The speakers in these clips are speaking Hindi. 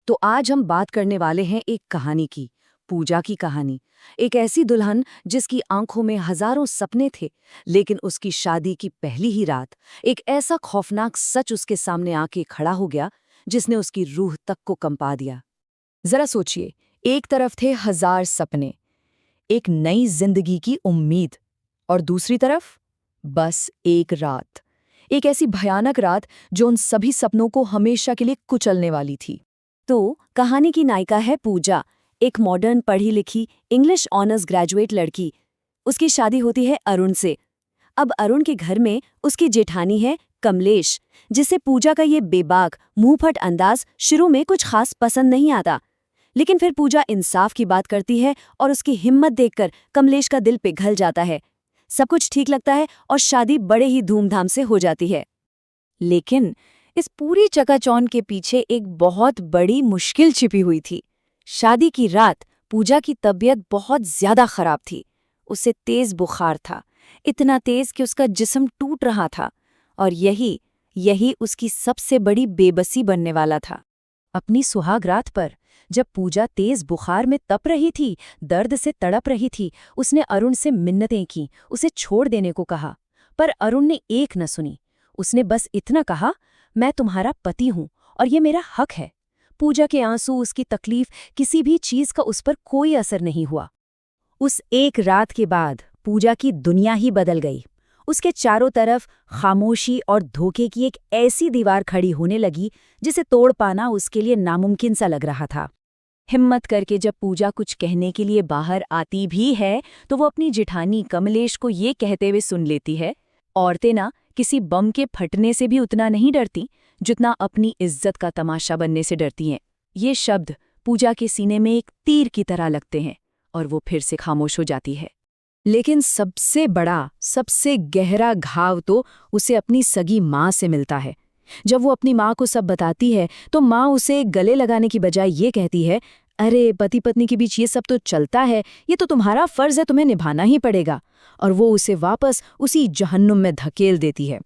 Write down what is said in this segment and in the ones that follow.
तो आज हम बात करने वाले हैं एक कहानी की, पूजा की कहानी। एक ऐसी दुल्हन जिसकी आंखों में हजारों सपने थे, लेकिन उसकी शादी की पहली ही रात एक ऐसा खौफनाक सच उसके सामने आके खड़ा हो गया जिसने उसकी रूह तक को कंपा दिया। जरा सोचिए, एक तरफ थे हजार सपने, एक नई जिंदगी की उम्मीद, और दूसरी तरफ बस एक रात, एक ऐसी भयानक रात जो उन सभी सपनों को हमेशा के लिए कुचलने वाली थी। तो कहानी की नायिका है पूजा, एक मॉडर्न पढ़ी लिखी इंग्लिश ऑनर्स ग्रेजुएट लड़की। उसकी शादी होती है अरुण से। अब अरुण के घर में उसकी जेठानी है कमलेश, जिसे पूजा का ये बेबाक मुंहफट अंदाज शुरू में कुछ खास पसंद नहीं आता। लेकिन फिर पूजा इंसाफ की बात करती है और उसकी हिम्मत देखकर कमलेश का दिल पिघल जाता है। सब कुछ ठीक लगता है और शादी बड़े ही धूमधाम से हो जाती है। लेकिन इस पूरी चकाचौंध के पीछे एक बहुत बड़ी मुश्किल छिपी हुई थी। शादी की रात पूजा की तबीयत बहुत ज्यादा खराब थी। उसे तेज बुखार था, इतना तेज कि उसका जिस्म टूट रहा था, और यही उसकी सबसे बड़ी बेबसी बनने वाला था। अपनी सुहाग रात पर जब पूजा तेज बुखार में तप रही थी, दर्द से तड़प रही थी, उसने अरुण से मिन्नतें की, उसे छोड़ देने को कहा। पर अरुण ने एक न सुनी। उसने बस इतना कहा, मैं तुम्हारा पति हूं और ये मेरा हक है। पूजा के आंसू, उसकी तकलीफ, किसी भी चीज का उस पर कोई असर नहीं हुआ। उस एक रात के बाद पूजा की दुनिया ही बदल गई। उसके चारों तरफ खामोशी और धोखे की एक ऐसी दीवार खड़ी होने लगी जिसे तोड़ पाना उसके लिए नामुमकिन सा लग रहा था। हिम्मत करके जब पूजा कुछ कहने के लिए बाहर आती भी है तो वो अपनी जेठानी कमलेश को ये कहते हुए सुन लेती है, औरतें ना किसी बम के फटने से भी उतना नहीं डरती जितना अपनी इज्जत का तमाशा बनने से डरती हैं। ये शब्द पूजा के सीने में एक तीर की तरह लगते हैं और वो फिर से खामोश हो जाती है। लेकिन सबसे बड़ा, सबसे गहरा घाव तो उसे अपनी सगी माँ से मिलता है। जब वो अपनी माँ को सब बताती है तो माँ उसे गले लगाने की बजाय ये कहती है, अरे पति पत्नी के बीच ये सब तो चलता है, ये तो तुम्हारा फर्ज है, तुम्हें निभाना ही पड़ेगा। और वो उसे वापस उसी जहन्नुम में धकेल देती है।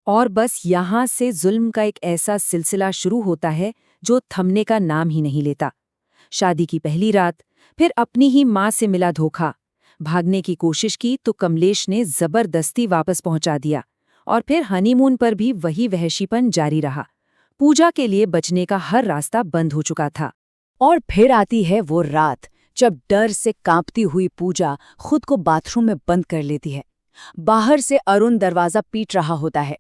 और बस यहाँ से जुल्म का एक ऐसा सिलसिला शुरू होता है जो थमने का नाम ही नहीं लेता। शादी की पहली रात, फिर अपनी ही माँ से मिला धोखा। भागने की कोशिश की तो कमलेश ने जबरदस्ती वापस पहुंचा दिया, और फिर हनीमून पर भी वही वहशीपन जारी रहा। पूजा के लिए बचने का हर रास्ता बंद हो चुका था। और फिर आती है वो रात जब डर से कांपती हुई पूजा खुद को बाथरूम में बंद कर लेती है। बाहर से अरुण दरवाजा पीट रहा होता है।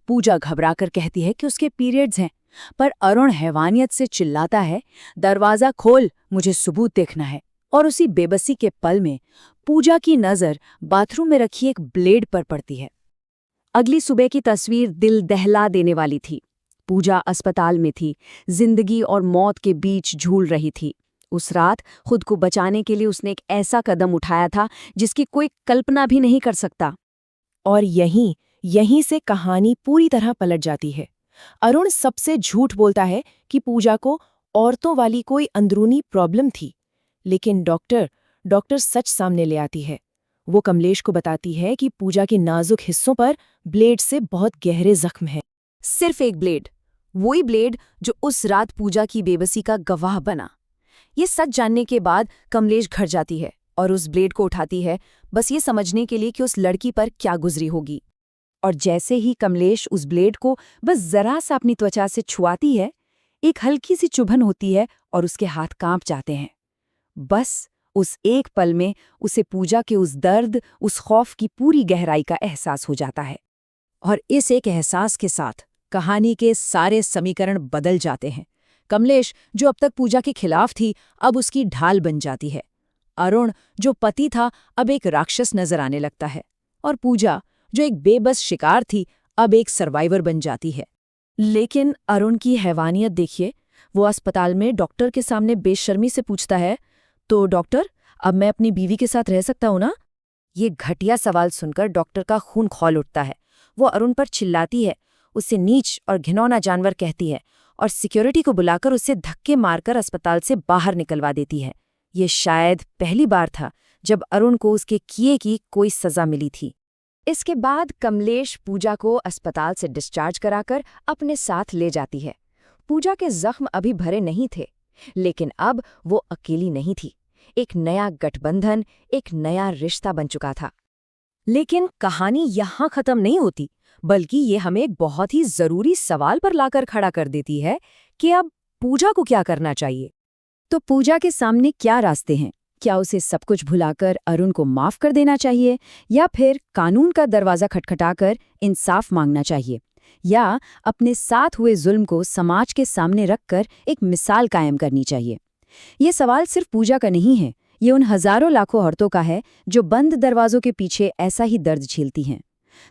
पूजा घबराकर कहती है कि उसके पीरियड्स हैं, पर अरुण हैवानियत से चिल्लाता है, दरवाजा खोल, मुझे सबूत देखना है। और उसी बेबसी के पल में पूजा की नज़र बाथरूम में रखी एक ब्लेड पर पड़ती है। अगली सुबह की तस्वीर दिल दहला देने वाली थी। पूजा अस्पताल में थी, जिंदगी और मौत के बीच झूल रही थी। उस रात खुद को बचाने के लिए उसने एक ऐसा कदम उठाया था जिसकी कोई कल्पना भी नहीं कर सकता। और यहीं से कहानी पूरी तरह पलट जाती है। अरुण सबसे झूठ बोलता है कि पूजा को औरतों वाली कोई अंदरूनी प्रॉब्लम थी, लेकिन डॉक्टर सच सामने ले आती है। वो कमलेश को बताती है कि पूजा के नाजुक हिस्सों पर ब्लेड से बहुत गहरे जख्म हैं। सिर्फ एक ब्लेड, वही ब्लेड जो उस रात पूजा की बेबसी का गवाह बना। ये सच जानने के बाद कमलेश घर जाती है और उस ब्लेड को उठाती है, बस ये समझने के लिए कि उस लड़की पर क्या गुजरी होगी। और जैसे ही कमलेश उस ब्लेड को बस जरा सा अपनी त्वचा से छुआती है, एक हल्की सी चुभन होती है और उसके हाथ कांप जाते हैं। बस उस एक पल में उसे पूजा के उस दर्द, उस खौफ की पूरी गहराई का एहसास हो जाता है। और इस एक एहसास के साथ कहानी के सारे समीकरण बदल जाते हैं। कमलेश, जो अब तक पूजा के खिलाफ थी, अब उसकी ढाल बन जाती है। अरुण, जो पति था, अब एक राक्षस नजर आने लगता है। और पूजा, जो एक बेबस शिकार थी, अब एक सर्वाइवर बन जाती है। लेकिन अरुण की हैवानियत देखिए। वो अस्पताल में डॉक्टर के सामने बेशर्मी से पूछता है, तो डॉक्टर, अब मैं अपनी बीवी के साथ रह सकता हूं ना? ये घटिया सवाल सुनकर डॉक्टर का खून खौल उठता है। वो अरुण पर चिल्लाती है, उसे नीच और घिनौना जानवर कहती है, और सिक्योरिटी को बुलाकर उसे धक्के मारकर अस्पताल से बाहर निकलवा देती है। ये शायद पहली बार था जब अरुण को उसके किए की कोई सजा मिली थी। इसके बाद कमलेश पूजा को अस्पताल से डिस्चार्ज कराकर अपने साथ ले जाती है। पूजा के जख्म अभी भरे नहीं थे, लेकिन अब वो अकेली नहीं थी। एक नया गठबंधन, एक नया रिश्ता बन चुका था। लेकिन कहानी यहाँ खत्म नहीं होती, बल्कि ये हमें एक बहुत ही जरूरी सवाल पर लाकर खड़ा कर देती है कि अब पूजा को क्या करना चाहिए। तो पूजा के सामने क्या रास्ते हैं? क्या उसे सब कुछ भुलाकर अरुण को माफ कर देना चाहिए, या फिर कानून का दरवाजा खटखटाकर इंसाफ मांगना चाहिए, या अपने साथ हुए जुल्म को समाज के सामने रखकर एक मिसाल कायम करनी चाहिए? ये सवाल सिर्फ पूजा का नहीं है, ये उन हजारों लाखों औरतों का है जो बंद दरवाजों के पीछे ऐसा ही दर्द झेलती हैं।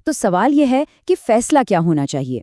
तो सवाल यह है कि फैसला क्या होना चाहिए?